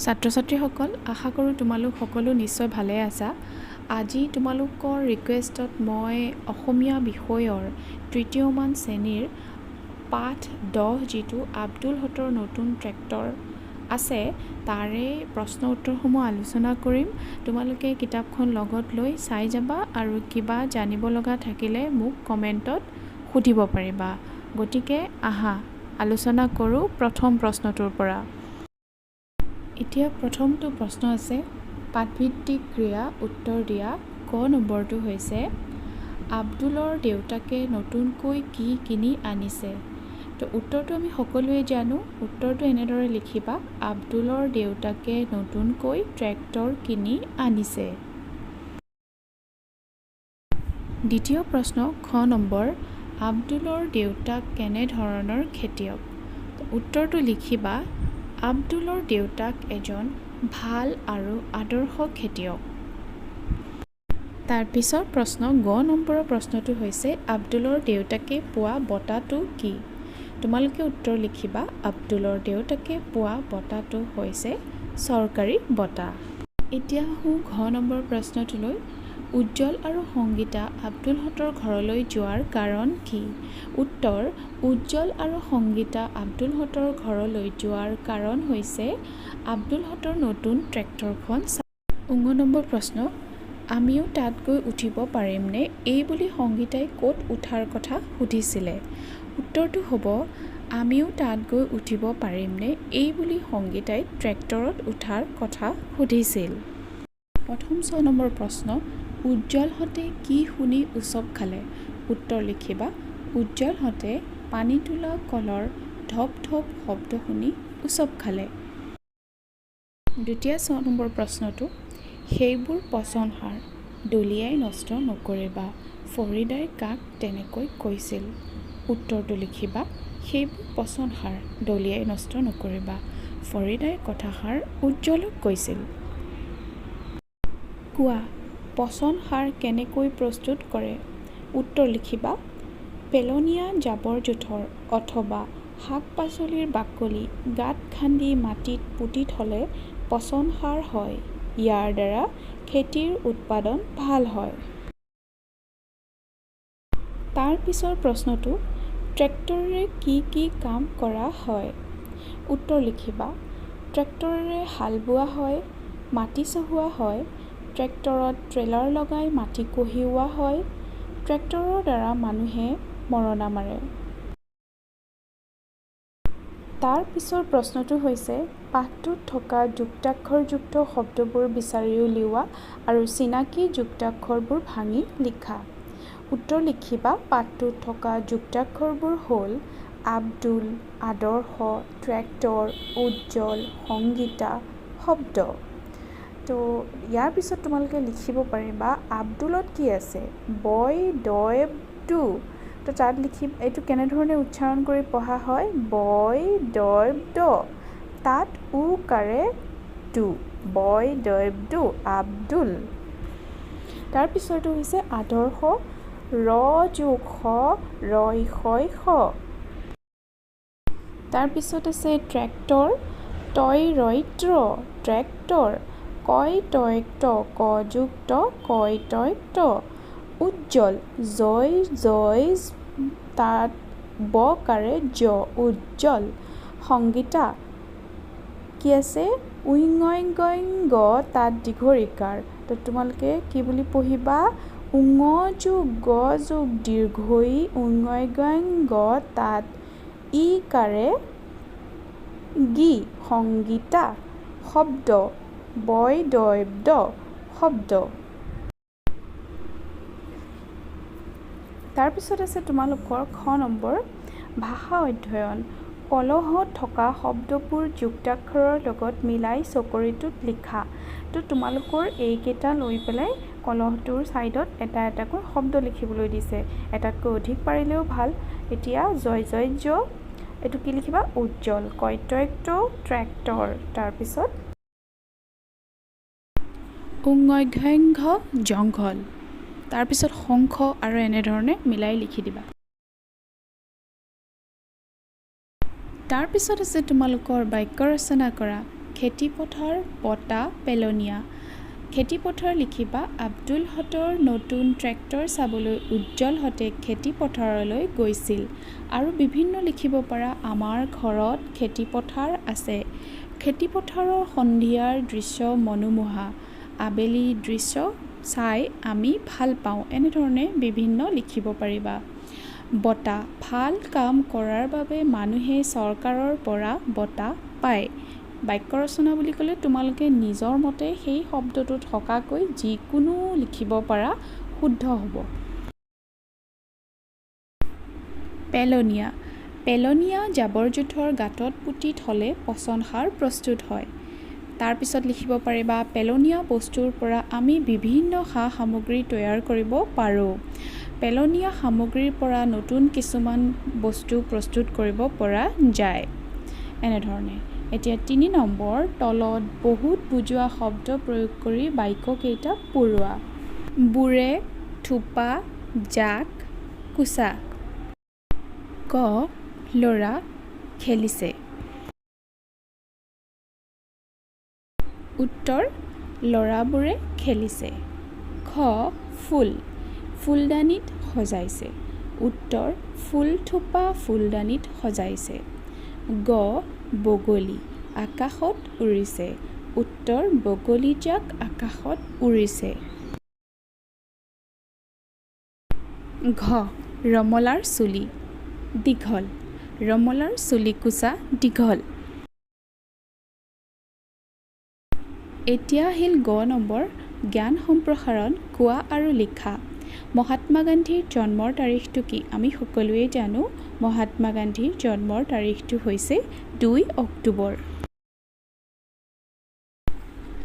ছাত্ৰ ছাত্ৰীসকল, আশা কৰোঁ তোমালোক সকলো নিশ্চয় ভালে আছা। আজি তোমালোকৰ ৰিকুৱেষ্টত মই অসমীয়া বিষয়ৰ তৃতীয়মান শ্ৰেণীৰ পাঠ 10 যিটো আব্দুল হতৰ নতুন ট্ৰেক্টৰ আছে তাৰে প্ৰশ্ন উত্তৰসমূহ আলোচনা কৰিম। তোমালোকে কিতাপখন লগত লৈ চাই যাবা আৰু কিবা জানিব লগা থাকিলে মোক কমেণ্টত সুধিব পাৰিবা। গতিকে আহা আলোচনা কৰোঁ প্ৰথম প্ৰশ্নটোৰ পৰা। এতিয়া প্ৰথমটো প্ৰশ্ন আছে পাঠভিত্তিক ক্ৰিয়া উত্তৰ দিয়া। ক নম্বৰটো হৈছে আব্দুলৰ দেউতাকে নতুনকৈ কি কিনি আনিছে। তো উত্তৰটো আমি সকলোৱে জানো। উত্তৰটো এনেদৰে লিখিবা, আব্দুলৰ দেউতাকে নতুনকৈ ট্ৰেক্টৰ কিনি আনিছে। দ্বিতীয় প্ৰশ্ন খ নম্বৰ, আব্দুলৰ দেউতাক কেনেধৰণৰ খেতিয়ক। উত্তৰটো লিখিবা, আব্দুলৰ দেউতাক এজন ভাল আৰু আদৰ্শ খেতিয়ক। তাৰপিছৰ প্ৰশ্ন গ নম্বৰৰ প্ৰশ্নটো হৈছে আব্দুলৰ দেউতাকে পোৱা বঁটাটো কি। তোমালোকে উত্তৰ লিখিবা, আব্দুলৰ দেউতাকে পোৱা বঁটাটো হৈছে চৰকাৰী বঁটা। এতিয়া আহোঁ ঘ নম্বৰ প্ৰশ্নটোলৈ। উজ্জ্বল আৰু সংগীতা আব্দুল হতৰ ঘৰলৈ যোৱাৰ কাৰণ কি। উত্তৰ, উজ্জ্বল আৰু সংগীতা আব্দুল হতৰ ঘৰলৈ যোৱাৰ কাৰণ হৈছে আব্দুল হতৰ নতুন ট্ৰেক্টৰখন। নম্বৰ প্ৰশ্ন, আমিও তাত গৈ উঠিব পাৰিমনে এই বুলি সংগীতাই ক'ত উঠাৰ কথা সুধিছিলে। উত্তৰটো হ'ব, আমিও তাত গৈ উঠিব পাৰিমনে এই বুলি সংগীতাই ট্ৰেক্টৰত উঠাৰ কথা সুধিছিল। প্ৰথম 6 নম্বৰ প্ৰশ্ন, উজ্জ্বলহঁতে কি শুনি উচপ খালে। উত্তৰ লিখিবা, উজ্জ্বলহঁতে পানী তোলা কলৰ ধপ ধপ শব্দ শুনি উচপ খালে। দ্বিতীয় 6 নম্বৰ প্ৰশ্নটো, সেইবোৰ পচন সাৰ দলিয়াই নষ্ট নকৰিবা, ফৰিদাই কাক তেনেকৈ কৈছিল। উত্তৰটো লিখিবা, সেইবোৰ পচন সাৰ দলিয়াই নষ্ট নকৰিবা, ফৰিদাই কথাষাৰ উজ্জ্বলক কৈছিল। কোৱা, পচন সাৰ কেনেকৈ প্ৰস্তুত কৰে। উত্তৰ লিখিবা, পেলনীয়া জাবৰ জোথৰ অথবা শাক পাচলিৰ বাকলি গাঁত খান্দি মাটিত পুতি থ'লে পচন সাৰ হয়। ইয়াৰ দ্বাৰা খেতিৰ উৎপাদন ভাল হয়। তাৰ পিছৰ প্ৰশ্নটো, ট্ৰেক্টৰেৰে কি কি কাম কৰা হয়। উত্তৰ লিখিবা, ট্ৰেক্টৰেৰে হাল বোৱা হয়, মাটি চহোৱা হয়, ট্ৰেক্টৰত ট্ৰেলাৰ লগাই মাটি কঢ়িওৱা হয়, ট্ৰেক্টৰৰ দ্বাৰা মানুহে মৰণা মাৰে। তাৰ পিছৰ প্ৰশ্নটো হৈছে পাঠটোত থকা যুক্তাক্ষৰযুক্ত শব্দবোৰ বিচাৰি উলিওৱা আৰু চিনাকি যুক্তাক্ষৰবোৰ ভাঙি লিখা। উত্তৰ লিখিবা, পাঠটোত থকা যুক্তাক্ষৰবোৰ হ'ল আব্দুল, আদৰ্শ, ট্ৰেক্টৰ, উজ্জ্বল, সংগীতা, শব্দ। তো ইয়াৰ পিছত তোমালোকে লিখিব পাৰিবা আব্দুলত কি আছে, বয় ডয় ডু। তো তাত লিখিব, এইটো কেনেধৰণে উচ্চাৰণ কৰি পঢ়া হয়, বয় ডয় ড, তাত উ কাৰে ডু, বয় ডয় ডু, আব্দুল। তাৰপিছৰটো হৈছে আদৰ্শ, ৰ যোগ স, ৰয় শয় স। তাৰপিছত আছে ট্ৰেক্টৰ, তয় ৰয় ত্ৰ, ট্ৰেক্টৰ, কয় তয় ত, ক যোগ ত, কয় তয় ত। উজ্জ্বল, জয় জয় তাত ব কাৰে জ, উজ্জ্বল। সংগীতা কি আছে, উইঙয় গইং গ, তাত দীঘৰিকাৰ। তো তোমালোকে কি বুলি পঢ়িবা, উঙ যোগ গ যোগ দীৰ্ঘই, উইঙয় গইং গ, তাত ই কাৰে গি, সংগীতা। শব্দ, বয় ডয় ড, শব্দ। তাৰপিছত আছে তোমালোকৰ খ নম্বৰ, ভাষা অধ্যয়ন। কলহত থকা শব্দবোৰ যুক্তাক্ষৰৰ লগত মিলাই চকৰিটোত লিখা। তো তোমালোকৰ এইকেইটা লৈ পেলাই কলহটোৰ ছাইডত এটা এটাকৈ শব্দ লিখিবলৈ দিছে। এটাতকৈ অধিক পাৰিলেও ভাল। এতিয়া জয় জয় জ, এইটো কি লিখিবা, উজ্জ্বল, কয়তয়ক্ত, ট্ৰেক্টৰ। তাৰপিছত উঙঘ্য জংঘল, তাৰপিছত শংখ আৰু এনেধৰণে মিলাই লিখি দিবা। তাৰপিছত আছে তোমালোকৰ বাক্য ৰচনা কৰা। খেতিপথাৰ বঁটা পেলনীয়া খেতিপথাৰ লিখিবা আব্দুলহঁতৰ নতুন ট্ৰেক্টৰ চাবলৈ উজ্জ্বলহঁতে খেতিপথাৰলৈ গৈছিল আৰু বিভিন্ন লিখিব পৰা আমাৰ ঘৰত খেতিপথাৰ আছে খেতিপথাৰৰ সন্ধিয়াৰ দৃশ্য মনোমোহা আবেলিৰ দৃশ্য চাই আমি ভাল পাওঁ এনেধৰণে বিভিন্ন লিখিব পাৰিবা বঁটা ভাল কাম কৰাৰ বাবে মানুহে চৰকাৰৰ পৰা বঁটা পায় বাক্য ৰচনা বুলি ক'লে তোমালোকে নিজৰ মতে সেই শব্দটোত থকাকৈ যিকোনো লিখিব পাৰা শুদ্ধ হ'ব পেলনীয়া জাবৰ জোঁথৰ গাঁতত পুতি থ'লে পচন সাৰ প্ৰস্তুত হয় তাৰপিছত লিখিব পাৰিবা পেলনীয়া বস্তুৰ পৰা আমি বিভিন্ন সা সামগ্ৰী তৈয়াৰ কৰিব পাৰোঁ পেলনীয়া সামগ্ৰীৰ পৰা নতুন কিছুমান বস্তু প্ৰস্তুত কৰিব পৰা যায় এনেধৰণে এতিয়া 3 নম্বৰ তলত বহুত বুজোৱা শব্দ প্ৰয়োগ কৰি বাক্যকেইটা পঢ়োৱা বুৰে থোপা জাক কুচা ক ল'ৰা খেলিছে উত্তৰ ল'ৰাবোৰে খেলিছে খ ফুলদানিত সজাইছে উত্তৰ ফুল থোপা ফুলদানিত সজাইছে গ বগলী আকাশত উৰিছে উত্তৰ বগলীজাক আকাশত উৰিছে ঘ ৰমলাৰ চুলি দীঘল ৰমলাৰ চুলি কোচা দীঘল এতিয়া আহিল গ নম্বৰ জ্ঞান সম্প্ৰসাৰণ কোৱা আৰু লিখা মহাত্মা গান্ধীৰ জন্মৰ তাৰিখটো কি আমি সকলোৱে জানো মহাত্মা গান্ধীৰ জন্মৰ তাৰিখটো হৈছে 2 অক্টোবৰ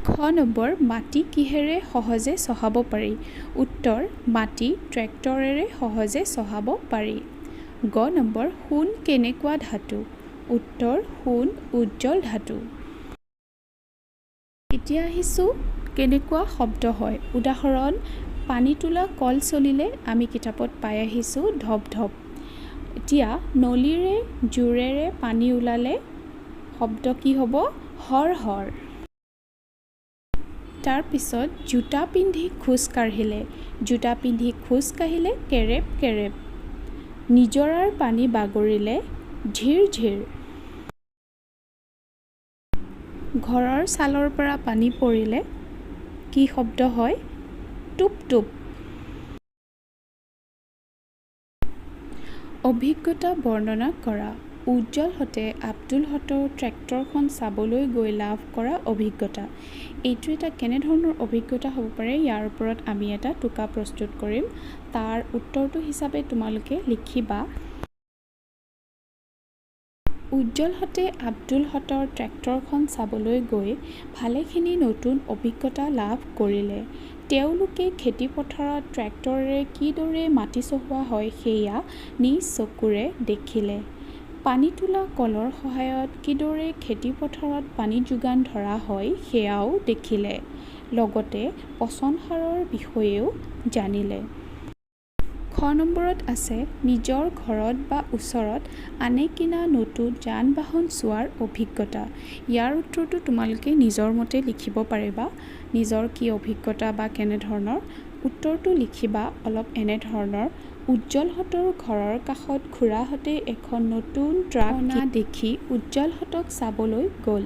খ নম্বৰ মাটি কিহেৰে সহজে চহাব পাৰি উত্তৰ মাটি ট্ৰেক্টৰেৰে সহজে চহাব পাৰি গ নম্বৰ সোণ কেনেকুৱা ধাতু উত্তৰ সোণ উজ্জ্বল ধাতু এতিয়া আহিছোঁ কেনেকুৱা শব্দ হয় উদাহৰণ পানী তোলা কল চলিলে আমি কিতাপত পাই আহিছোঁ ধপ ধপ এতিয়া নলীৰে জোৰেৰে পানী ওলালে শব্দ কি হ'ব হৰ হৰ তাৰপিছত জোতা পিন্ধি খোজ কাঢ়িলে কেৰেপ কেৰেপ নিজৰাৰ পানী বাগৰিলে ঝিৰ ঝিৰ ঘৰৰ ছালৰ পৰা পানী পৰিলে কি শব্দ হয় টুপ টুপ অভিজ্ঞতা বৰ্ণনা কৰা উজ্জ্বলহঁতে আব্দুলহঁতৰ ট্ৰেক্টৰখন চাবলৈ গৈ লাভ কৰা অভিজ্ঞতা এইটো এটা কেনেধৰণৰ অভিজ্ঞতা হ'ব পাৰে ইয়াৰ ওপৰত আমি এটা টোকা প্ৰস্তুত কৰিম তাৰ উত্তৰটো হিচাপে তোমালোকে লিখিবা উজ্জ্বলহঁতে আব্দুলহঁতৰ ট্ৰেক্টৰখন চাবলৈ গৈ ভালেখিনি নতুন অভিজ্ঞতা লাভ কৰিলে তেওঁলোকে খেতিপথাৰত ট্ৰেক্টৰেৰে কিদৰে মাটি চহোৱা হয় সেয়া নিজ চকুৰে দেখিলে পানী তোলা কলৰ সহায়ত কিদৰে খেতিপথাৰত পানী যোগান ধৰা হয় সেয়াও দেখিলে লগতে পচন সাৰৰ বিষয়েও জানিলে খ নম্বৰত আছে নিজৰ ঘৰত বা ওচৰত আনে কিনা নতুন যান বাহন চোৱাৰ অভিজ্ঞতা ইয়াৰ উত্তৰটো তোমালোকে নিজৰ মতে লিখিব পাৰিবা নিজৰ কি অভিজ্ঞতা বা কেনেধৰণৰ উত্তৰটো লিখিবা অলপ এনেধৰণৰ উজ্জ্বলহঁতৰ ঘৰৰ কাষত খুৰাহঁতে এখন নতুন ট্ৰাক অনা দেখি উজ্জ্বলহঁতক চাবলৈ গ'ল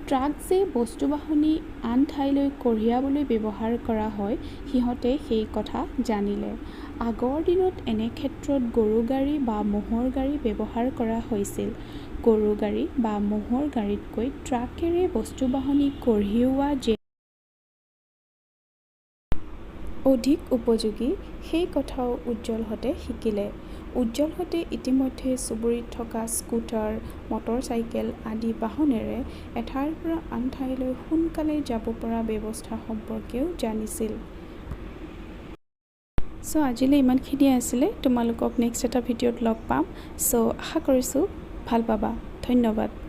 ট্ৰাক যে বস্তু বাহনি আন ঠাইলৈ কঢ়িয়াবলৈ ব্যৱহাৰ কৰা হয় সিহঁতে সেই কথা জানিলে আগৰ দিনত এনে ক্ষেত্ৰত গৰু গাড়ী বা ম'হৰ গাড়ী ব্যৱহাৰ কৰা হৈছিল গৰু গাড়ী বা ম'হৰ গাড়ীতকৈ ট্ৰাকেৰে বস্তু বাহনি কঢ়িওৱা যে অধিক উপযোগী সেই কথাও উজ্জ্বলহঁতে শিকিলে উজ্জ্বলহঁতে ইতিমধ্যে চুবুৰীত থকা স্কুটাৰ মটৰ চাইকেল আদি বাহনেৰে এঠাইৰ পৰা আন ঠাইলৈ সোনকালে যাব পৰা ব্যৱস্থা সম্পৰ্কেও জানিছিল চ' আজিলৈ ইমানখিনিয়ে আছিলে তোমালোকক নেক্সট এটা ভিডিঅ'ত লগ পাম চ' আশা কৰিছোঁ ভাল পাবা ধন্যবাদ